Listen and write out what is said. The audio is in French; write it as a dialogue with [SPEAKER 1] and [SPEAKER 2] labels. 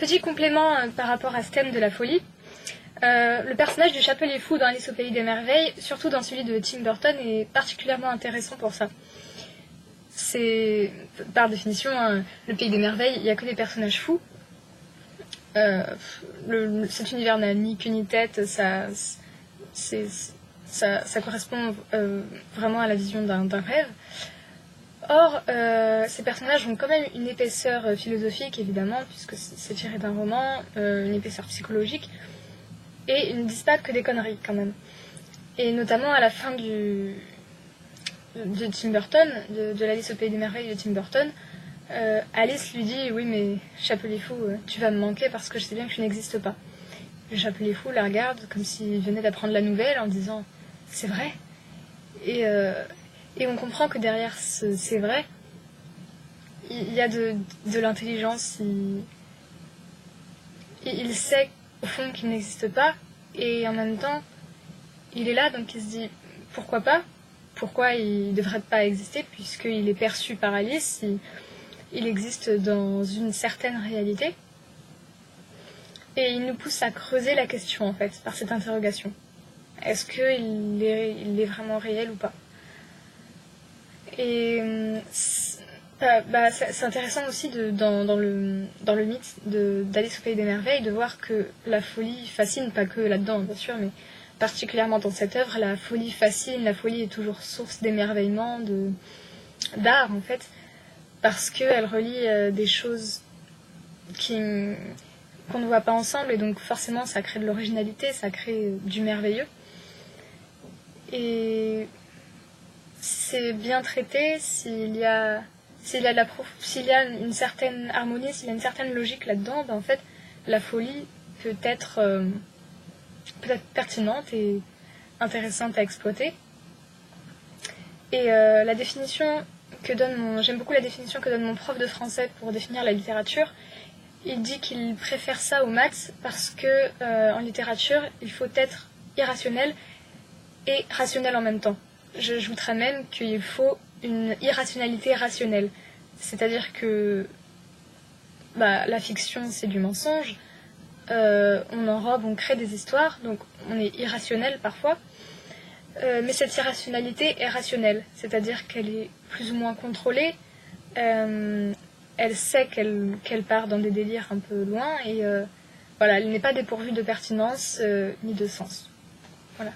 [SPEAKER 1] Petit complément par rapport à ce thème de la folie. Le personnage du Chapelier Fou dans Alice au Pays des Merveilles, surtout dans celui de Tim Burton, est particulièrement intéressant pour ça. C'est, par définition, le Pays des Merveilles, il n'y a que des personnages fous. Cet univers n'a ni queue ni tête, ça correspond vraiment à la vision d'un rêve. Or, ces personnages ont quand même une épaisseur philosophique, évidemment, puisque c'est tiré d'un roman, une épaisseur psychologique, et ils ne disent pas que des conneries, quand même. Et notamment à la fin de Tim Burton, de l'Alice au Pays des Merveilles de Tim Burton, Alice lui dit « Oui, mais Chapelier Fou, tu vas me manquer parce que je sais bien que tu n'existes pas. » Le Chapelier Fou la regarde comme s'il venait d'apprendre la nouvelle en disant « C'est vrai ?» Et on comprend que derrière ce « c'est vrai », il y a de l'intelligence, il sait au fond qu'il n'existe pas, et en même temps, il est là, donc il se dit « Pourquoi pas ? Pourquoi il ne devrait pas exister, puisqu'il est perçu par Alice, il existe dans une certaine réalité ?» Et il nous pousse à creuser la question, en fait, par cette interrogation. Est-ce qu'il est vraiment réel ou pas ? Et c'est intéressant aussi dans le mythe d'Alice au Pays des Merveilles de voir que la folie fascine, pas que là-dedans bien sûr, mais particulièrement dans cette œuvre, la folie fascine, la folie est toujours source d'émerveillement, d'art en fait, parce qu'elle relie des choses qu'on ne voit pas ensemble, et donc forcément ça crée de l'originalité, ça crée du merveilleux. Et c'est bien traité s'il y a une certaine harmonie, s'il y a une certaine logique là-dedans, en fait, la folie peut être pertinente et intéressante à exploiter. Et la définition j'aime beaucoup la définition que donne mon prof de français pour définir la littérature. Il dit qu'il préfère ça aux maths parce que en littérature, il faut être irrationnel et rationnel en même temps. J'ajouterais même qu'il faut une irrationalité rationnelle. C'est-à-dire que la fiction, c'est du mensonge. On enrobe, on crée des histoires, donc on est irrationnel parfois. Mais cette irrationalité est rationnelle, c'est-à-dire qu'elle est plus ou moins contrôlée. Elle sait qu'elle part dans des délires un peu loin et elle n'est pas dépourvue de pertinence ni de sens. Voilà.